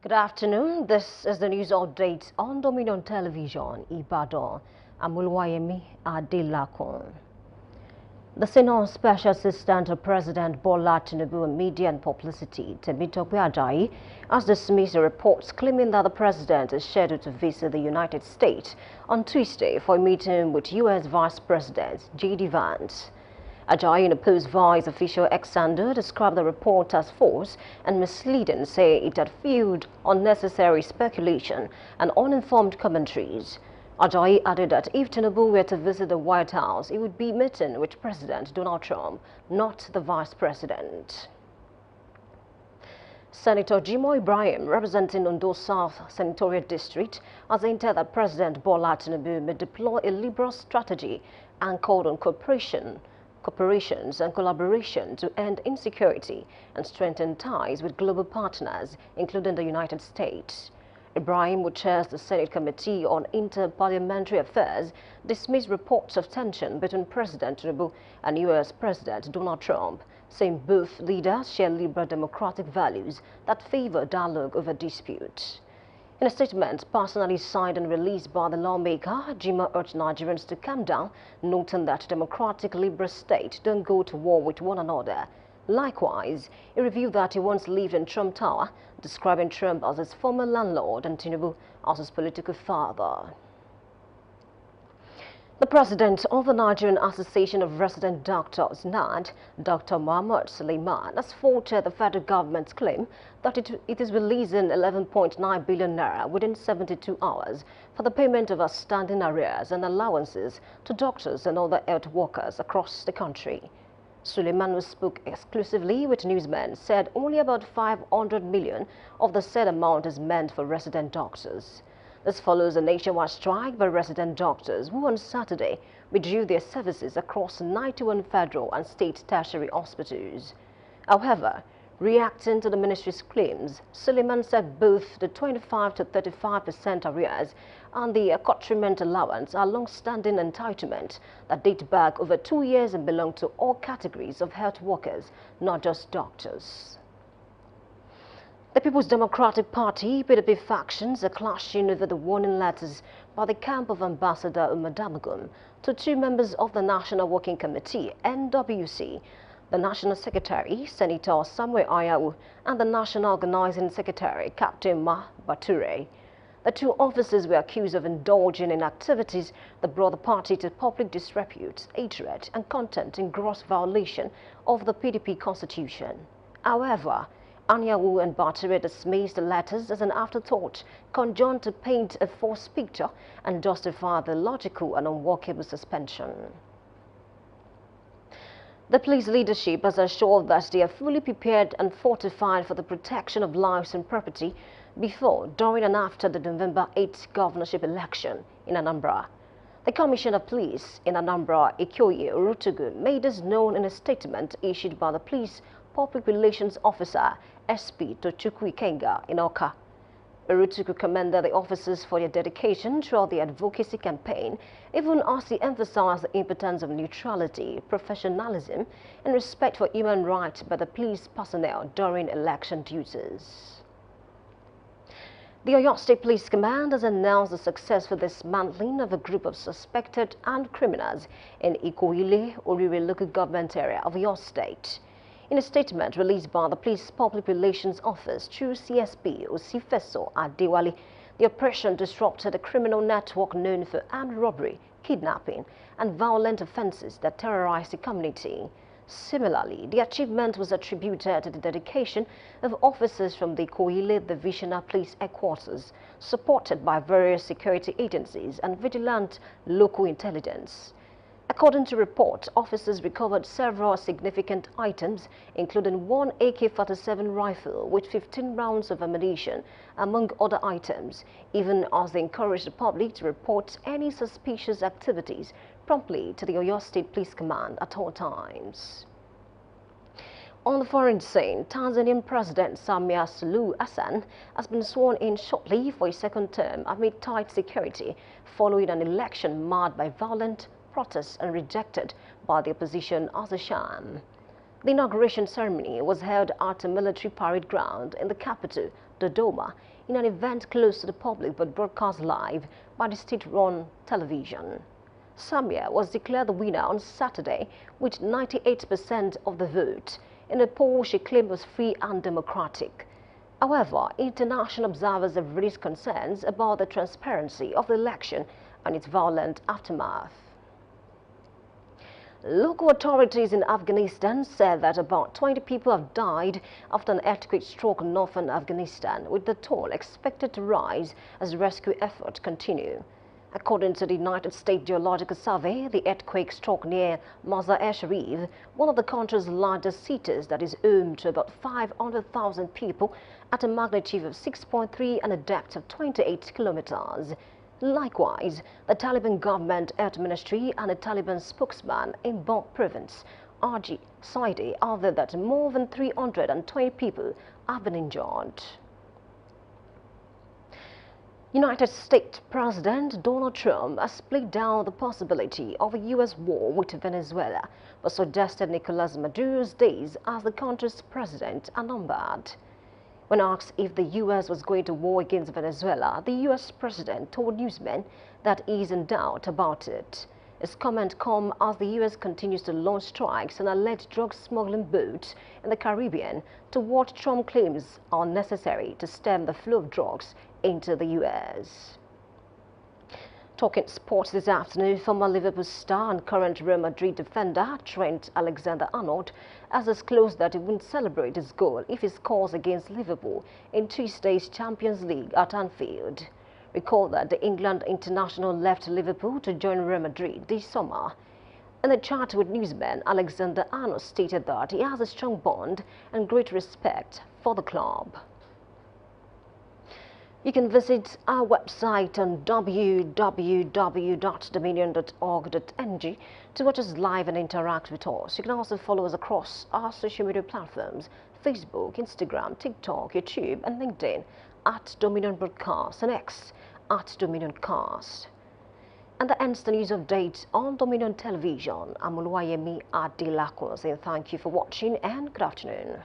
Good afternoon. This is the news update on Dominion Television, Ibadan. I'm Oluwayemi Adelakun. The Senior Special Assistant to President Bola Tinubu on Media and Publicity, Temitope Ajayi, has dismissed the reports claiming that the president is scheduled to visit the United States on Tuesday for a meeting with U.S. Vice President J.D. Vance. Ajayi, in a post via his official X handle, described the report as false and misleading, saying it had fueled unnecessary speculation and uninformed commentaries. Ajayi added that if Tinubu were to visit the White House, he would be meeting with President Donald Trump, not the Vice President. Senator Jimoh Ibrahim, representing Ondo South Senatorial District, has hinted that President Bola Tinubu may deploy a liberal strategy anchored on cooperations and collaboration to end insecurity and strengthen ties with global partners, including the United States. Ibrahim, who chairs the Senate Committee on Inter-Parliamentary Affairs, dismissed reports of tension between President Tinubu and U.S. President Donald Trump, saying both leaders share liberal democratic values that favor dialogue over dispute. In a statement personally signed and released by the lawmaker, Jimoh urged Nigerians to calm down, noting that democratic liberal states don't go to war with one another. Likewise, he revealed that he once lived in Trump Tower, describing Trump as his former landlord and Tinubu as his political father. The president of the Nigerian Association of Resident Doctors, NAD, Dr. Mohammed Suleiman, has faulted the federal government's claim that it is releasing 11.9 billion naira within 72 hours for the payment of outstanding arrears and allowances to doctors and other health workers across the country. Suleiman, who spoke exclusively with newsmen, said only about 500 million of the said amount is meant for resident doctors. This follows a nationwide strike by resident doctors who on Saturday withdrew their services across 91 federal and state tertiary hospitals. However, reacting to the ministry's claims, Suleiman said both the 25 to 35% arrears and the accoutrement allowance are long-standing entitlements that date back over 2 years and belong to all categories of health workers, not just doctors. The People's Democratic Party, PDP factions are clashing over the warning letters by the camp of Ambassador Umar Damagum to two members of the National Working Committee, NWC, the National Secretary, Senator Samuel Ayawu, and the National Organizing Secretary, Captain Ma Bature. The two officers were accused of indulging in activities that brought the party to public disrepute, hatred, and contempt in gross violation of the PDP constitution. However, Anyawu and Bature dismissed the letters as an afterthought, conjoined to paint a false picture and justify the logical and unworkable suspension. The police leadership has assured that they are fully prepared and fortified for the protection of lives and property before, during and after the November 8th governorship election in Anambra. The Commissioner of Police in Anambra, Ikoyi Urutugu, made this known in a statement issued by the Police Public Relations Officer, SP Tochukwu Ikenga in Awka. Urutugu commended the officers for their dedication throughout the advocacy campaign, even as he emphasized the importance of neutrality, professionalism, and respect for human rights by the police personnel during election duties. The Oyo State Police Command has announced the successful dismantling of a group of suspected armed criminals in Ikoile, Orire local government area of Oyo State. In a statement released by the Police Public Relations Office through CSP Osifeso Adewale, the operation disrupted a criminal network known for armed robbery, kidnapping, and violent offences that terrorized the community. Similarly, the achievement was attributed to the dedication of officers from the Ikoile Divisional Police Headquarters, supported by various security agencies and vigilant local intelligence. According to reports, officers recovered several significant items, including one AK-47 rifle with 15 rounds of ammunition, among other items, even as they encouraged the public to report any suspicious activities promptly to the Oyo State Police Command at all times. On the foreign scene, Tanzanian President Samia Suluhu Hassan has been sworn in shortly for a second term amid tight security following an election marred by violent protests and rejected by the opposition as a sham. The inauguration ceremony was held at a military parade ground in the capital, Dodoma, in an event closed to the public but broadcast live by the state-run television. Samia was declared the winner on Saturday with 98% of the vote in a poll she claimed was free and democratic. However, international observers have raised concerns about the transparency of the election and its violent aftermath. Local authorities in Afghanistan said that about 20 people have died after an earthquake struck northern Afghanistan, with the toll expected to rise as rescue efforts continue. According to the United States Geological Survey, the earthquake struck near Mazar-e-Sharif, one of the country's largest cities that is home to about 500,000 people, at a magnitude of 6.3 and a depth of 28 kilometers. Likewise, the Taliban government health ministry and a Taliban spokesman in Bok province, Arji Saidi, added that more than 320 people have been injured. United States President Donald Trump has played down the possibility of a U.S. war with Venezuela, but suggested Nicolas Maduro's days as the country's president are numbered. When asked if the U.S. was going to war against Venezuela, the U.S. president told newsmen that he is in doubt about it. His comment comes as the U.S. continues to launch strikes on alleged drug smuggling boats in the Caribbean to what Trump claims are necessary to stem the flow of drugs into the U.S. Talking sports this afternoon, former Liverpool star and current Real Madrid defender Trent Alexander-Arnold has disclosed that he wouldn't celebrate his goal if he scores against Liverpool in Tuesday's Champions League at Anfield. Recall that the England international left Liverpool to join Real Madrid this summer. In a chat with newsmen, Alexander-Arnold stated that he has a strong bond and great respect for the club. You can visit our website on www.dominion.org.ng to watch us live and interact with us. You can also follow us across our social media platforms, Facebook, Instagram, TikTok, YouTube and LinkedIn at Dominion Broadcast and X at Dominion Cast. And that ends the news update on Dominion Television. I'm Oluwayemi Adelakun saying thank you for watching and good afternoon.